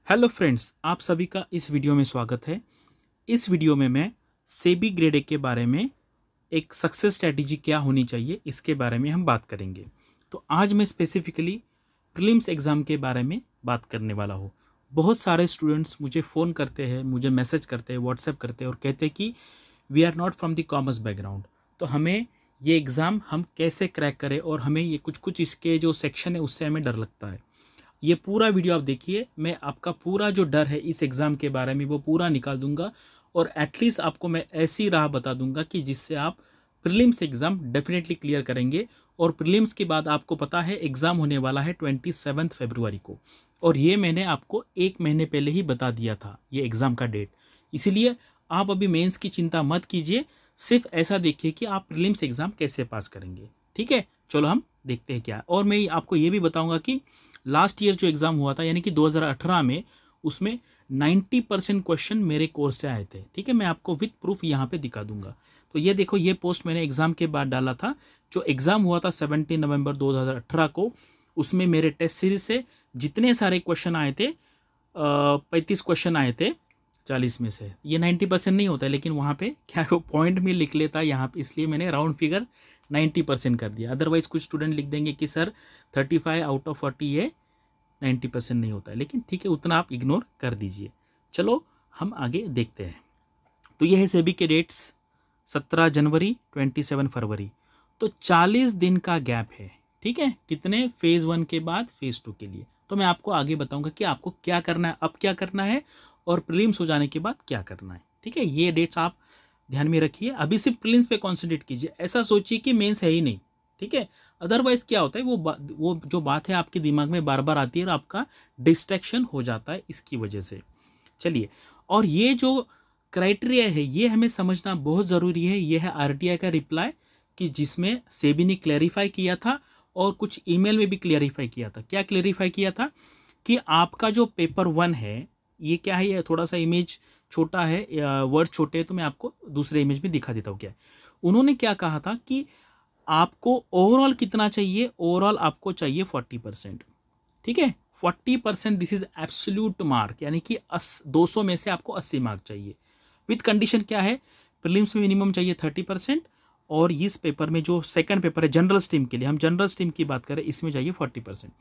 Hello friends, आप सभी का इस वीडियो में स्वागत है। इस वीडियो में मैं सेबी ग्रेड ए के बारे में एक सक्सेस स्ट्रेटजी क्या होनी चाहिए इसके बारे में हम बात करेंगे। तो आज मैं स्पेसिफिकली प्रीलिम्स एग्ज़ाम के बारे में बात करने वाला हूँ। बहुत सारे स्टूडेंट्स मुझे फ़ोन करते हैं, मुझे मैसेज करते हैं, व्हाट्सएप करते हैं और कहते हैं कि we are not from the commerce background, तो हमें ये एग्ज़ाम हम कैसे क्रैक करें और हमें ये कुछ इसके जो सेक्शन है उससे हमें डर लगता है। ये पूरा वीडियो आप देखिए, मैं आपका पूरा जो डर है इस एग्ज़ाम के बारे में वो पूरा निकाल दूंगा और एटलीस्ट आपको मैं ऐसी राह बता दूंगा कि जिससे आप प्रीलिम्स एग्ज़ाम डेफिनेटली क्लियर करेंगे। और प्रीलिम्स के बाद आपको पता है एग्ज़ाम होने वाला है 27 फरवरी को, और ये मैंने आपको एक महीने पहले ही बता दिया था ये एग्ज़ाम का डेट। इसीलिए आप अभी मेंस की चिंता मत कीजिए, सिर्फ ऐसा देखिए कि आप प्रीलिम्स एग्ज़ाम कैसे पास करेंगे। ठीक है, चलो हम देखते हैं क्या। और मैं आपको ये भी बताऊँगा कि लास्ट ईयर जो एग्ज़ाम हुआ था यानी कि 2018 में, उसमें 90% क्वेश्चन मेरे कोर्स से आए थे। ठीक है, मैं आपको विद प्रूफ यहाँ पे दिखा दूंगा। तो ये देखो, ये पोस्ट मैंने एग्ज़ाम के बाद डाला था। जो एग्ज़ाम हुआ था 17 नवंबर 2018 को, उसमें मेरे टेस्ट सीरीज से जितने सारे क्वेश्चन आए थे, 35 क्वेश्चन आए थे 40 में से। ये 90% नहीं होता है, लेकिन वहाँ पे क्या वो पॉइंट में लिख लेता है यहाँ पे, इसलिए मैंने राउंड फिगर 90% कर दिया। अदरवाइज कुछ स्टूडेंट लिख देंगे कि सर 35 आउट ऑफ 40 ये 90% नहीं होता है, लेकिन ठीक है, उतना आप इग्नोर कर दीजिए। चलो हम आगे देखते हैं। तो ये है सेबी के डेट्स, 17 जनवरी 27 फरवरी, तो 40 दिन का गैप है। ठीक है, कितने, फेज़ 1 के बाद फेज़ 2 के लिए। तो मैं आपको आगे बताऊंगा कि आपको क्या करना है, अब क्या करना है और प्रीलिम्स हो जाने के बाद क्या करना है। ठीक है, ये डेट्स आप ध्यान में रखिए। अभी सिर्फ प्रीलिम्स पे कॉन्सेंट्रेट कीजिए, ऐसा सोचिए कि मेंस है ही नहीं। ठीक है, अदरवाइज क्या होता है, वो जो बात है आपके दिमाग में बार बार आती है और आपका डिस्ट्रैक्शन हो जाता है इसकी वजह से। चलिए, और ये जो क्राइटेरिया है ये हमें समझना बहुत ज़रूरी है। ये है आरटीआई का रिप्लाई, कि जिसमें सेबी ने क्लैरिफाई किया था और कुछ ईमेल में भी क्लैरिफाई किया था। क्या क्लैरिफाई किया था कि आपका जो पेपर 1 है, ये क्या है, ये थोड़ा सा इमेज छोटा है, वर्ड छोटे हैं, तो मैं आपको दूसरे इमेज में दिखा देता हूँ क्या है। उन्होंने क्या कहा था कि आपको ओवरऑल कितना चाहिए, ओवरऑल आपको चाहिए 40%। ठीक है, 40%, दिस इज एब्सोल्यूट मार्क, यानी कि 200 में से आपको 80 मार्क चाहिए। विथ कंडीशन क्या है, प्रीलिम्स में मिनिमम चाहिए 30%, और इस पेपर में जो सेकंड पेपर है जनरल स्ट्रीम के लिए, हम जनरल स्ट्रीम की बात करें, इसमें चाहिए 40%।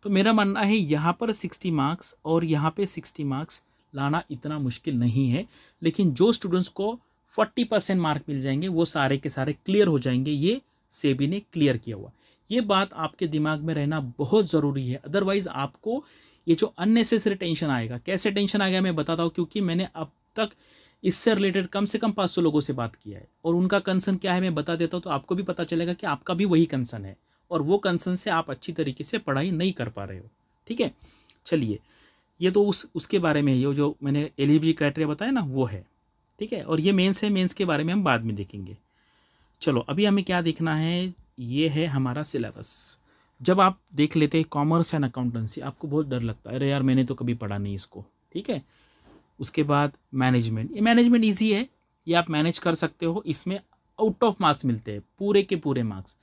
तो मेरा मानना है यहाँ पर 60 मार्क्स और यहाँ पे 60 मार्क्स लाना इतना मुश्किल नहीं है। लेकिन जो स्टूडेंट्स को 40% मार्क मिल जाएंगे वो सारे के सारे क्लियर हो जाएंगे, ये सेबी ने क्लियर किया हुआ। ये बात आपके दिमाग में रहना बहुत ज़रूरी है, अदरवाइज आपको ये जो अननेसेसरी टेंशन आएगा। कैसे टेंशन आएगा मैं बताता हूँ, क्योंकि मैंने अब तक इससे रिलेटेड कम से कम 500 लोगों से बात किया है और उनका कंसर्न क्या है मैं बता देता हूँ, तो आपको भी पता चलेगा कि आपका भी वही कंसर्न है और वो कंसर्न से आप अच्छी तरीके से पढ़ाई नहीं कर पा रहे हो। ठीक है, चलिए, ये तो उसके बारे में, ये जो मैंने एलिजिबिलिटी क्राइटेरिया बताया ना वो है। ठीक है, और ये मेंस है, मेंस के बारे में हम बाद में देखेंगे। चलो, अभी हमें क्या देखना है, ये है हमारा सिलेबस। जब आप देख लेते हैं कॉमर्स एंड अकाउंटेंसी, आपको बहुत डर लगता है, अरे यार मैंने तो कभी पढ़ा नहीं इसको। ठीक है, उसके बाद मैनेजमेंट, ये मैनेजमेंट ईजी है, ये आप मैनेज कर सकते हो, इसमें आउट ऑफ मार्क्स मिलते हैं, पूरे के पूरे मार्क्स।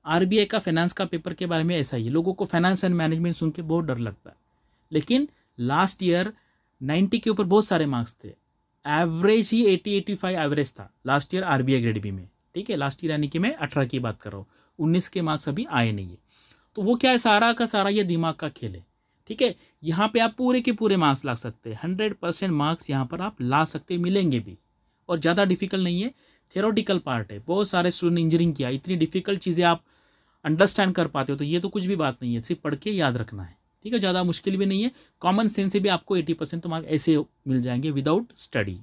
आरबीआई का फाइनेंस का पेपर के बारे में ऐसा ही है, लोगों को फाइनेंस एंड मैनेजमेंट सुन के बहुत डर लगता है, लेकिन लास्ट ईयर 90 के ऊपर बहुत सारे मार्क्स थे। एवरेज ही 80-85 एवरेज था last year RBI grade B में। ठीक है, लास्ट ईयर यानी कि मैं 18 की बात कर रहा हूँ, 19 के मार्क्स अभी आए नहीं है। तो वो क्या है, सारा का सारा ये दिमाग का खेल है। ठीक है, यहाँ पे आप पूरे के पूरे मार्क्स ला सकते हैं, 100% मार्क्स यहाँ पर आप ला सकते, मिलेंगे भी, और ज़्यादा डिफिकल्ट नहीं है। थियोरेटिकल पार्ट है, बहुत सारे स्टूडेंट इंजीनियरिंग किया, इतनी डिफिकल्ट चीज़ें आप अंडरस्टैंड कर पाते हो, तो ये तो कुछ भी बात नहीं है, सिर्फ पढ़ के याद रखना है। ठीक है, ज़्यादा मुश्किल भी नहीं है, कॉमन सेंस से भी आपको 80% तो मार्क ऐसे मिल जाएंगे विदाउट स्टडी।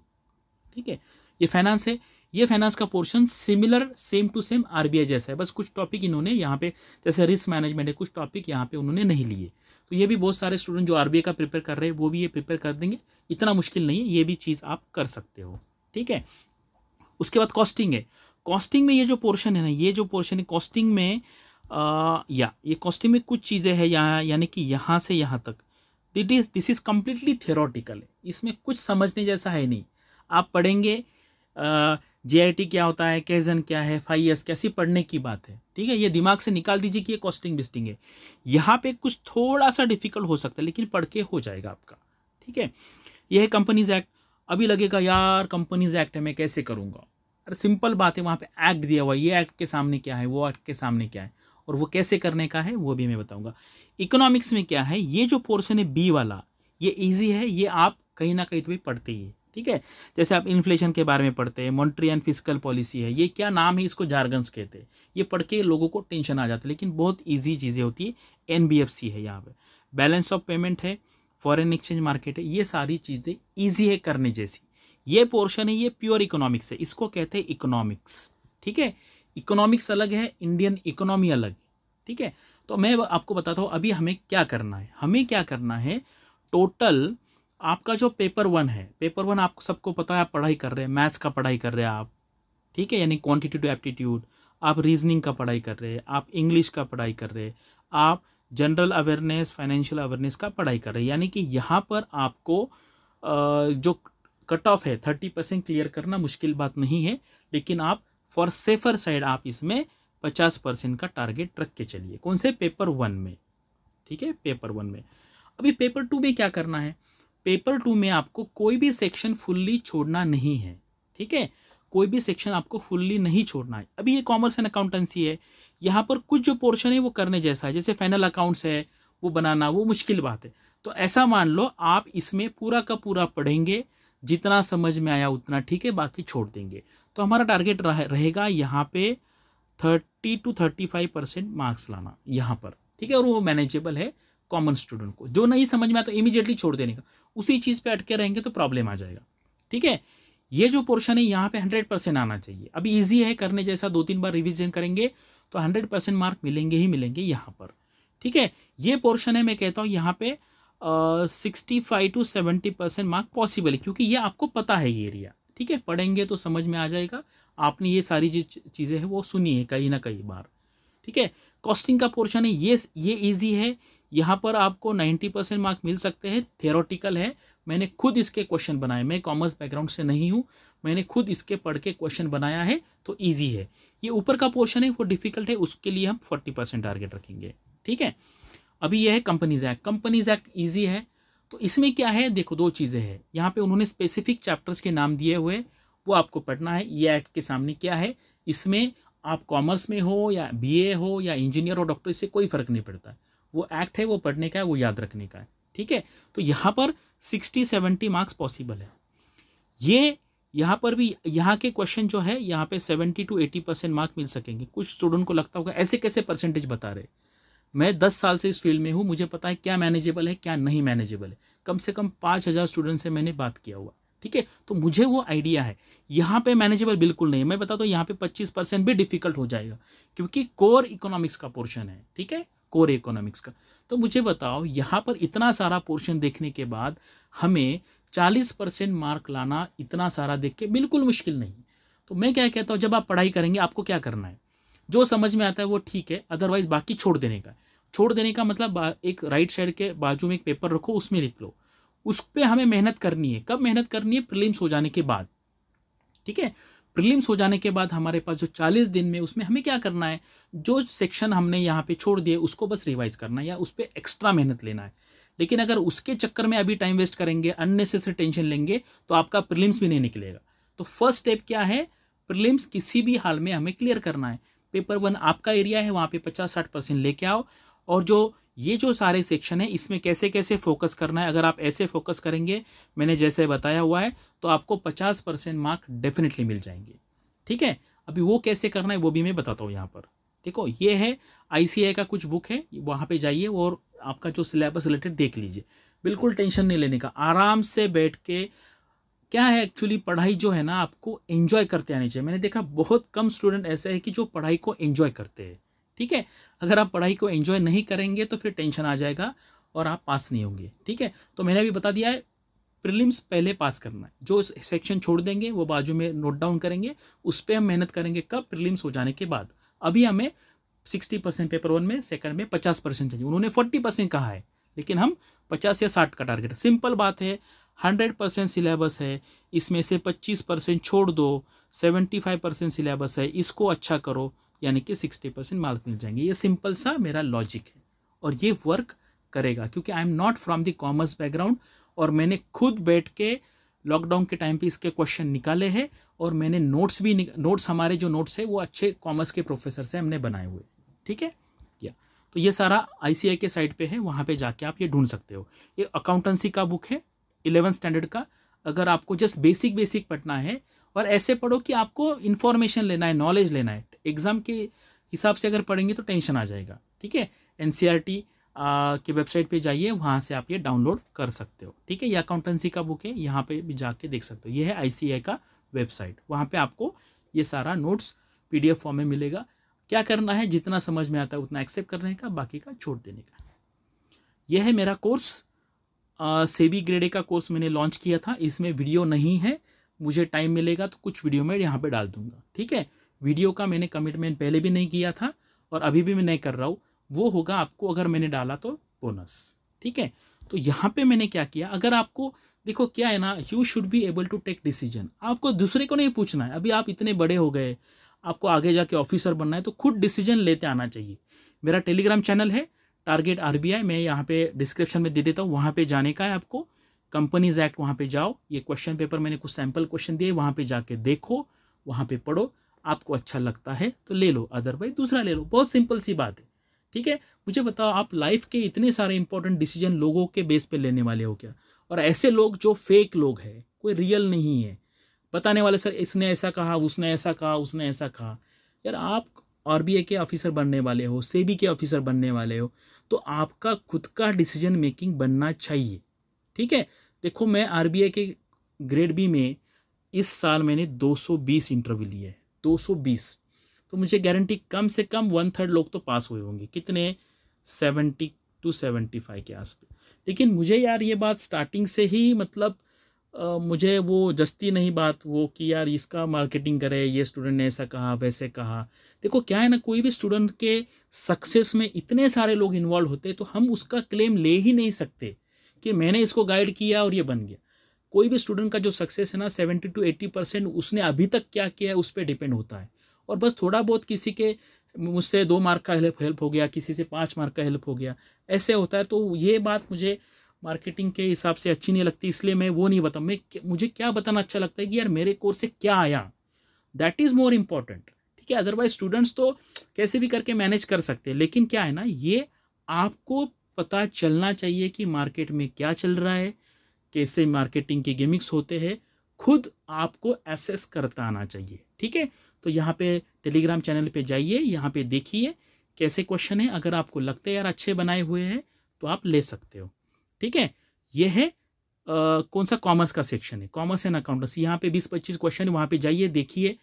ठीक है, ये फाइनेंस है, ये फाइनेंस का portion similar same to same RBI जैसा है, बस कुछ टॉपिक इन्होंने यहाँ पे, जैसे रिस्क मैनेजमेंट है, कुछ टॉपिक यहाँ पे उन्होंने नहीं लिए। तो ये भी बहुत सारे स्टूडेंट जो आरबीआई का प्रिपेयर कर रहे हैं वो भी ये प्रिपेयर कर देंगे, इतना मुश्किल नहीं है, ये भी चीज़ आप कर सकते हो। ठीक है, उसके बाद कॉस्टिंग है। कॉस्टिंग में ये जो पोर्शन है ना, ये जो पोर्शन है कॉस्टिंग में, ये कॉस्टिंग में कुछ चीज़ें हैं यहाँ, यानी कि यहाँ से यहाँ तक दिस इज कम्प्लीटली थियोरटिकल है, इसमें कुछ समझने जैसा है नहीं। आप पढ़ेंगे जेआईटी क्या होता है, कैजन क्या है, 5 कैसी पढ़ने की बात है। ठीक है, ये दिमाग से निकाल दीजिए कि ये कॉस्टिंग बिस्टिंग है। यहाँ पे कुछ थोड़ा सा डिफिकल्ट हो सकता है, लेकिन पढ़ के हो जाएगा आपका। ठीक है, यह है कंपनीज एक्ट। अभी लगेगा यार कंपनीज एक्ट है, मैं कैसे करूँगा? अरे सिंपल बात है, वहाँ पे एक्ट दिया हुआ है, ये एक्ट के सामने क्या है, वो एक्ट के सामने क्या है, और वो कैसे करने का है वो भी मैं बताऊँगा। इकोनॉमिक्स में क्या है, ये जो पोर्शन है बी वाला, ये ईजी है, ये आप कहीं ना कहीं तो भी पढ़ते ही है, ठीक है। जैसे आप इन्फ्लेशन के बारे में पढ़ते हैं, मॉनेटरी एंड फिस्कल पॉलिसी है, ये क्या नाम है, इसको जार्गन्स कहते हैं, ये पढ़ के लोगों को टेंशन आ जाता है, लेकिन बहुत ईजी चीज़ें होती है। एनबीएफसी है यहाँ पे, बैलेंस ऑफ पेमेंट है, फॉरेन एक्सचेंज मार्केट है, ये सारी चीज़ें ईजी है करने जैसी। ये पोर्शन है, ये प्योर इकोनॉमिक्स है, इसको कहते हैं इकोनॉमिक्स, ठीक है। इकोनॉमिक्स अलग है, इंडियन इकोनॉमी अलग है, ठीक है। तो मैं आपको बताता हूँ अभी हमें क्या करना है। हमें क्या करना है, टोटल आपका जो पेपर 1 है, पेपर 1 आपको सबको पता है, आप पढ़ाई कर रहे हैं, मैथ्स का पढ़ाई कर रहे हैं आप, ठीक है, यानी क्वांटिटेटिव एप्टीट्यूड, आप रीजनिंग का पढ़ाई कर रहे हैं, आप इंग्लिश का पढ़ाई कर रहे हैं, आप जनरल अवेयरनेस, फाइनेंशियल अवेयरनेस का पढ़ाई कर रहे हैं। यानी कि यहाँ पर आपको जो कट ऑफ है 30% क्लियर करना मुश्किल बात नहीं है, लेकिन आप फॉर सेफर साइड आप इसमें 50% का टारगेट रख के चलिए। कौन से? पेपर 1 में, ठीक है, पेपर 1 में। अभी पेपर 2 में क्या करना है, पेपर 2 में आपको कोई भी सेक्शन फुल्ली छोड़ना नहीं है, ठीक है, कोई भी सेक्शन आपको फुल्ली नहीं छोड़ना है। अभी ये कॉमर्स एंड अकाउंटेंसी है, यहाँ पर कुछ जो पोर्शन है वो करने जैसा है, जैसे फाइनल अकाउंट्स है, वो बनाना वो मुश्किल बात है। तो ऐसा मान लो आप इसमें पूरा का पूरा पढ़ेंगे, जितना समझ में आया उतना ठीक है, बाकी छोड़ देंगे। तो हमारा टारगेट रहेगा यहाँ पे 30 to 35% मार्क्स लाना यहाँ पर, ठीक है, और वो मैनेजेबल है कॉमन स्टूडेंट को। जो नहीं समझ में आया तो इमीडिएटली छोड़ देने का, उसी चीज़ पे अटके रहेंगे तो प्रॉब्लम आ जाएगा, ठीक है। ये जो पोर्शन है यहाँ पे 100% आना चाहिए। अभी इजी है करने जैसा, 2-3 बार रिवीजन करेंगे तो 100% मार्क मिलेंगे ही मिलेंगे यहाँ पर, ठीक है। ये पोर्शन है, मैं कहता हूँ यहाँ पे 65 to 70% मार्क पॉसिबल है, क्योंकि ये आपको पता है ये एरिया, ठीक है, पढ़ेंगे तो समझ में आ जाएगा। आपने ये सारी जो चीज़ें हैं वो सुनी है कहीं ना कहीं बार, ठीक है। कॉस्टिंग का पोर्शन है, ये ईजी है, यहाँ पर आपको 90% मार्क मिल सकते हैं। थियोरेटिकल है, मैंने खुद इसके क्वेश्चन बनाए, मैं कॉमर्स बैकग्राउंड से नहीं हूँ, मैंने खुद इसके पढ़ के क्वेश्चन बनाया है, तो ईजी है। ये ऊपर का पोर्शन है वो डिफिकल्ट है, उसके लिए हम 40% टारगेट रखेंगे, ठीक है। अभी यह है companies act. Companies act easy है, तो इसमें क्या है, देखो 2 चीज़ें हैं यहाँ पे, उन्होंने स्पेसिफिक चैप्टर्स के नाम दिए हुए, वो आपको पढ़ना है। ये एक्ट के सामने क्या है, इसमें आप कॉमर्स में हो या बीए हो या इंजीनियर हो, डॉक्टर, इससे कोई फर्क नहीं पड़ता। वो एक्ट है, वो पढ़ने का है, वो याद रखने का है, ठीक है। तो यहाँ पर 60-70 मार्क्स पॉसिबल है। ये यहाँ पर भी यहाँ के क्वेश्चन जो है, यहाँ पे 70 to 80% मार्क मिल सकेंगे। कुछ स्टूडेंट को लगता होगा ऐसे कैसे परसेंटेज बता रहे, मैं 10 साल से इस फील्ड में हूँ, मुझे पता है क्या मैनेजेबल है क्या नहीं मैनेजेबल है। कम से कम 5000 स्टूडेंट से मैंने बात किया हुआ, ठीक है, तो मुझे वो आइडिया है। यहाँ पे मैनेजेबल बिल्कुल नहीं है, मैं बताता हूँ यहाँ पे 25% भी डिफिकल्ट हो जाएगा, क्योंकि कोर इकोनॉमिक्स का पोर्शन है, ठीक है, कोर इकोनॉमिक्स का। तो मुझे बताओ यहाँ पर इतना सारा पोर्शन देखने के बाद हमें 40% मार्क लाना इतना सारा देख के बिल्कुल मुश्किल नहीं। तो मैं क्या कहता हूँ, जब आप पढ़ाई करेंगे आपको क्या करना है, जो समझ में आता है वो ठीक है, अदरवाइज बाकी छोड़ देने का। छोड़ देने का मतलब एक राइट साइड के बाजू में एक पेपर रखो, उसमें लिख लो। उस पर हमें मेहनत करनी है। कब मेहनत करनी है? प्रीलिम्स हो जाने के बाद, ठीक है। प्रीलिम्स हो जाने के बाद हमारे पास जो 40 दिन में, उसमें हमें क्या करना है, जो सेक्शन हमने यहाँ पे छोड़ दिए उसको बस रिवाइज करना है या उस पर एक्स्ट्रा मेहनत लेना है। लेकिन अगर उसके चक्कर में अभी टाइम वेस्ट करेंगे, अननेसेसरी टेंशन लेंगे, तो आपका प्रीलिम्स भी नहीं निकलेगा। तो फर्स्ट स्टेप क्या है, प्रीलिम्स किसी भी हाल में हमें क्लियर करना है। पेपर 1 आपका एरिया है, वहाँ पे 50-60% लेके आओ। और जो ये जो सारे सेक्शन है, इसमें कैसे कैसे फोकस करना है, अगर आप ऐसे फोकस करेंगे मैंने जैसे बताया हुआ है, तो आपको 50% मार्क डेफिनेटली मिल जाएंगे, ठीक है। अभी वो कैसे करना है वो भी मैं बताता हूँ यहाँ पर। देखो ये है ICAI का कुछ बुक है, वहाँ पे जाइए और आपका जो सिलेबस रिलेटेड देख लीजिए। बिल्कुल टेंशन नहीं लेने का, आराम से बैठ के। क्या है एक्चुअली, पढ़ाई जो है ना आपको एंजॉय करते आनी चाहिए। मैंने देखा बहुत कम स्टूडेंट ऐसे हैं कि जो पढ़ाई को एंजॉय करते हैं, ठीक है। अगर आप पढ़ाई को एंजॉय नहीं करेंगे तो फिर टेंशन आ जाएगा और आप पास नहीं होंगे, ठीक है। तो मैंने अभी बता दिया है, प्रीलिम्स पहले पास करना है। जो सेक्शन छोड़ देंगे वो बाजू में नोट डाउन करेंगे, उस पर हम मेहनत करेंगे कब, प्रीलिम्स हो जाने के बाद। अभी हमें 60% पेपर 1 में, सेकंड में 50% चाहिए। उन्होंने 40% कहा है, लेकिन हम 50 या 60 का टारगेट। सिंपल बात है, 100% सिलेबस है, इसमें से 25% छोड़ दो, 75% सिलेबस है, इसको अच्छा करो, यानी कि 60% मार्क्स मिल जाएंगे। ये सिंपल सा मेरा लॉजिक है और ये वर्क करेगा, क्योंकि I am not from the commerce background और मैंने खुद बैठ के लॉकडाउन के टाइम पे इसके क्वेश्चन निकाले हैं, और मैंने नोट्स हमारे जो नोट्स है वो अच्छे कॉमर्स के प्रोफेसर से हमने बनाए हुए। ठीक है, या तो ये सारा ICAI के साइट पे है, वहाँ पे जाके आप ये ढूंढ सकते हो। ये अकाउंटेंसी का बुक है 11th स्टैंडर्ड का। अगर आपको जस्ट बेसिक पढ़ना है, और ऐसे पढ़ो कि आपको इन्फॉर्मेशन लेना है, नॉलेज लेना है, एग्जाम के हिसाब से अगर पढ़ेंगे तो टेंशन आ जाएगा। ठीक है, NCERT की वेबसाइट पे जाइए, वहाँ से आप ये डाउनलोड कर सकते हो। ठीक है, ये अकाउंटेंसी का बुक है, यहाँ पे भी जाके देख सकते हो। ये है ICAI का वेबसाइट, वहाँ पे आपको ये सारा नोट्स PDF फॉर्म में मिलेगा। क्या करना है, जितना समझ में आता है उतना एक्सेप्ट करने का, बाकी का छोड़ देने का। यह है मेरा कोर्स, सेबी ग्रेड ए का कोर्स मैंने लॉन्च किया था। इसमें वीडियो नहीं है, मुझे टाइम मिलेगा तो कुछ वीडियो मैं यहाँ पे डाल दूंगा। ठीक है, वीडियो का मैंने कमिटमेंट पहले भी नहीं किया था और अभी भी मैं नहीं कर रहा हूँ, वो होगा आपको अगर मैंने डाला तो बोनस। ठीक है, तो यहाँ पे मैंने क्या किया, अगर आपको देखो क्या है ना, you should be able to take decision. आपको दूसरे को नहीं पूछना है, अभी आप इतने बड़े हो गए, आपको आगे जाके ऑफिसर बनना है, तो खुद डिसीजन लेते आना चाहिए। मेरा टेलीग्राम चैनल है टारगेट RBI, मैं यहाँ पे डिस्क्रिप्शन में दे देता हूँ, वहाँ पे जाने का है आपको। कंपनीज एक्ट, वहाँ पे जाओ, ये क्वेश्चन पेपर मैंने कुछ सैम्पल क्वेश्चन दिए, वहाँ पे जाके देखो, वहाँ पे पढ़ो, आपको अच्छा लगता है तो ले लो, अदरवाइज दूसरा ले लो। बहुत सिंपल सी बात है। ठीक है, मुझे बताओ आप लाइफ के इतने सारे इंपॉर्टेंट डिसीजन लोगों के बेस पे लेने वाले हो क्या? और ऐसे लोग जो फेक लोग हैं, कोई रियल नहीं है, बताने वाले सर इसने ऐसा कहा, उसने ऐसा कहा, उसने ऐसा कहा। यार आप RBI के ऑफिसर बनने वाले हो, सेबी के ऑफिसर बनने वाले हो, तो आपका खुद का डिसीजन मेकिंग बनना चाहिए। ठीक है, देखो मैं RBI के ग्रेड B में इस साल मैंने 220 इंटरव्यू लिए हैं, 220। तो मुझे गारंटी कम से कम 1/3 लोग तो पास हुए होंगे, कितने 70 to 75 के आसपास। लेकिन मुझे यार ये बात स्टार्टिंग से ही मतलब मुझे वो जस्ती नहीं बात वो कि यार इसका मार्केटिंग करे, ये स्टूडेंट ने ऐसा कहा वैसे कहा। देखो क्या है ना, कोई भी स्टूडेंट के सक्सेस में इतने सारे लोग इन्वॉल्व होते तो हम उसका क्लेम ले ही नहीं सकते कि मैंने इसको गाइड किया और ये बन गया। कोई भी स्टूडेंट का जो सक्सेस है ना 70 to 80% उसने अभी तक क्या किया है उस पर डिपेंड होता है। और बस थोड़ा बहुत किसी के मुझसे 2 मार्क का हेल्प हो गया, किसी से 5 मार्क का हेल्प हो गया, ऐसे होता है। तो ये बात मुझे मार्केटिंग के हिसाब से अच्छी नहीं लगती, इसलिए मैं वो नहीं बताऊँ। मुझे क्या बताना अच्छा लगता है कि यार मेरे कोर्स से क्या आया, दैट इज़ मोर इम्पॉर्टेंट। ठीक है, अदरवाइज स्टूडेंट्स तो कैसे भी करके मैनेज कर सकते हैं, लेकिन क्या है ना, ये आपको पता चलना चाहिए कि मार्केट में क्या चल रहा है, कैसे मार्केटिंग के गिमिक्स होते हैं, खुद आपको एसेस करता आना चाहिए। ठीक है, तो यहाँ पे टेलीग्राम चैनल पे जाइए, यहाँ पे देखिए कैसे क्वेश्चन है, अगर आपको लगता है यार अच्छे बनाए हुए हैं तो आप ले सकते हो। ठीक है, ये है कौन सा कॉमर्स का सेक्शन है, कॉमर्स एंड अकाउंटेंसी। यहाँ पे 20-25 क्वेश्चन है, वहाँ पे जाइए देखिए।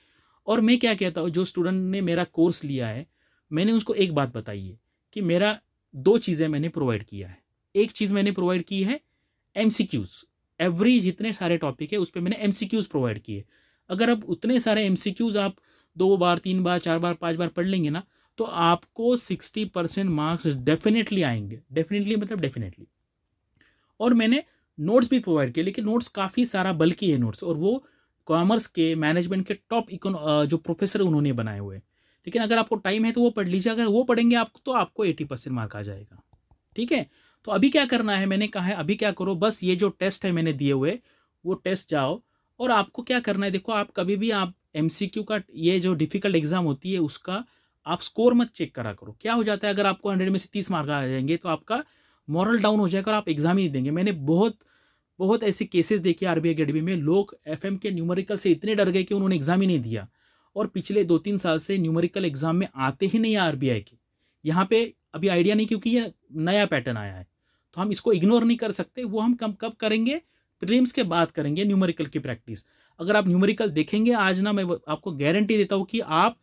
और मैं क्या कहता हूँ, जो स्टूडेंट ने मेरा कोर्स लिया है, मैंने उसको एक बात बताई है कि मेरा 2 चीज़ें मैंने प्रोवाइड किया है। एक चीज़ मैंने प्रोवाइड की है MCQs, एवरी जितने सारे टॉपिक है उस पर मैंने MCQs प्रोवाइड किए। अगर अब उतने सारे MCQs आप 2 बार 3 बार 4 बार 5 बार पढ़ लेंगे ना, तो आपको 60% मार्क्स डेफिनेटली आएंगे। डेफिनेटली मतलब डेफिनेटली। और मैंने नोट्स भी प्रोवाइड किए, लेकिन नोट्स काफ़ी सारा बल्कि है नोट्स, और वो कॉमर्स के मैनेजमेंट के टॉप जो प्रोफेसर उन्होंने बनाए हुए। लेकिन अगर आपको टाइम है तो वो पढ़ लीजिए, अगर वो पढ़ेंगे आपको तो आपको 80% मार्क आ जाएगा। ठीक है, तो अभी क्या करना है, मैंने कहा है अभी क्या करो, बस ये जो टेस्ट है मैंने दिए हुए वो टेस्ट जाओ। और आपको क्या करना है, देखो आप कभी भी आप MCQ का ये जो डिफिकल्ट एग्जाम होती है उसका आप स्कोर मत चेक करा करो। क्या हो जाता है, अगर आपको 100 में से 30 मार्क आ जाएंगे तो आपका मॉरल डाउन हो जाएगा और आप एग्जाम ही नहीं देंगे। मैंने बहुत ऐसे केसेस देखे RBI अकेडमी में, लोग FM के न्यूमेरिकल से इतने डर गए कि उन्होंने एग्जाम ही नहीं दिया, और पिछले 2-3 साल से न्यूमेरिकल एग्जाम में आते ही नहीं है RBI के। यहाँ पे अभी आइडिया नहीं, क्योंकि ये नया पैटर्न आया है, तो हम इसको इग्नोर नहीं कर सकते। वो हम कब करेंगे, प्रीलिम्स के बाद करेंगे न्यूमेरिकल की प्रैक्टिस। अगर आप न्यूमेरिकल देखेंगे आज ना, मैं आपको गारंटी देता हूँ कि आप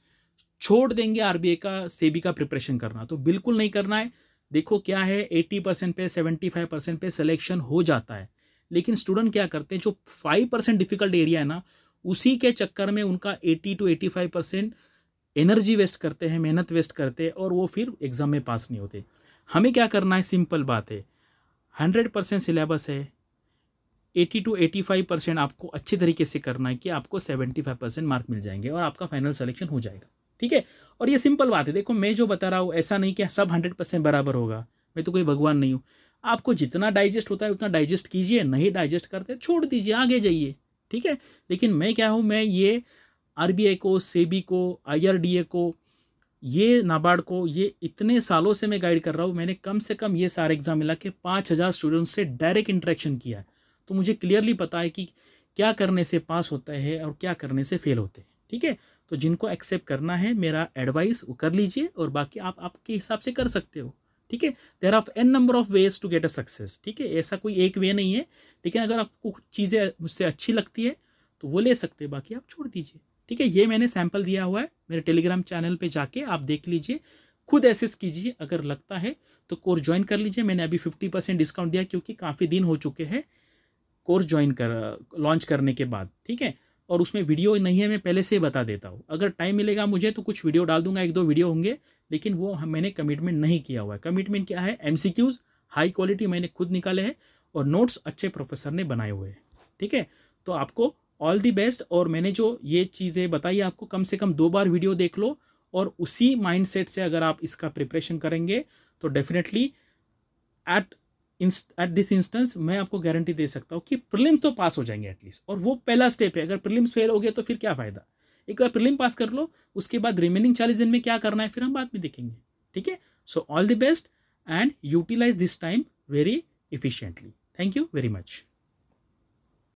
छोड़ देंगे RBI का, सेबी का प्रिपरेशन करना, तो बिल्कुल नहीं करना है। देखो क्या है, 80% पे 75% पे सिलेक्शन हो जाता है, लेकिन स्टूडेंट क्या करते हैं, जो 5% डिफिकल्ट एरिया है ना, उसी के चक्कर में उनका 80 to 85% एनर्जी वेस्ट करते हैं, मेहनत वेस्ट करते हैं, और वो फिर एग्जाम में पास नहीं होते। हमें क्या करना है, सिंपल बात है, 100% सिलेबस है, 80 to 85% आपको अच्छे तरीके से करना है कि आपको 75% मार्क मिल जाएंगे और आपका फाइनल सिलेक्शन हो जाएगा। ठीक है, और ये सिंपल बात है। देखो मैं जो बता रहा हूँ ऐसा नहीं कि सब 100% बराबर होगा, मैं तो कोई भगवान नहीं हूँ। आपको जितना डाइजेस्ट होता है उतना डाइजेस्ट कीजिए, नहीं डाइजेस्ट करते छोड़ दीजिए, आगे जाइए, ठीक है। लेकिन मैं क्या हूँ, मैं ये आरबीआई को, सेबी को, आईआरडीए को, ये नाबार्ड को, ये इतने सालों से मैं गाइड कर रहा हूँ। मैंने कम से कम ये सारे एग्जाम मिला के 5000 स्टूडेंट्स से डायरेक्ट इंटरेक्शन किया है, तो मुझे क्लियरली पता है कि क्या करने से पास होता है और क्या करने से फेल होते हैं, ठीक है। तो जिनको एक्सेप्ट करना है मेरा एडवाइस वो कर लीजिए, और बाकी आप आपके हिसाब से कर सकते हो, ठीक है। There are N number of ways to get a success, ठीक है। ऐसा कोई एक वे नहीं है, लेकिन अगर आपको कुछ चीज़ें मुझसे अच्छी लगती है तो वो ले सकते हैं, बाकी आप छोड़ दीजिए, ठीक है। ये मैंने सैंपल दिया हुआ है मेरे टेलीग्राम चैनल पे, जाके आप देख लीजिए, खुद एसेस कीजिए, अगर लगता है तो कोर्स ज्वाइन कर लीजिए। मैंने अभी 50% डिस्काउंट दिया क्योंकि काफ़ी दिन हो चुके हैं कोर्स ज्वाइन कर लॉन्च करने के बाद, ठीक है। और उसमें वीडियो नहीं है, मैं पहले से ही बता देता हूँ। अगर टाइम मिलेगा मुझे तो कुछ वीडियो डाल दूंगा, 1-2 वीडियो होंगे, लेकिन वो मैंने कमिटमेंट नहीं किया हुआ है। कमिटमेंट क्या है, एमसीक्यूज हाई क्वालिटी मैंने खुद निकाले हैं और नोट्स अच्छे प्रोफेसर ने बनाए हुए हैं, ठीक है। तो आपको ऑल दी बेस्ट। और मैंने जो ये चीज़ें बताई आपको, कम से कम 2 बार वीडियो देख लो, और उसी माइंडसेट से अगर आप इसका प्रिपरेशन करेंगे तो डेफिनेटली एट दिस इंस्टेंस मैं आपको गारंटी दे सकता हूँ कि प्रीलिम्स तो पास हो जाएंगे एटलीस्ट, और वो पहला स्टेप है। अगर प्रीलिम्स फेल हो गए तो फिर क्या फ़ायदा। एक बार प्रीलिम पास कर लो, उसके बाद रिमेनिंग 40 दिन में क्या करना है फिर हम बाद में देखेंगे, ठीक है। So all the best and utilise this time very efficiently. Thank you very much.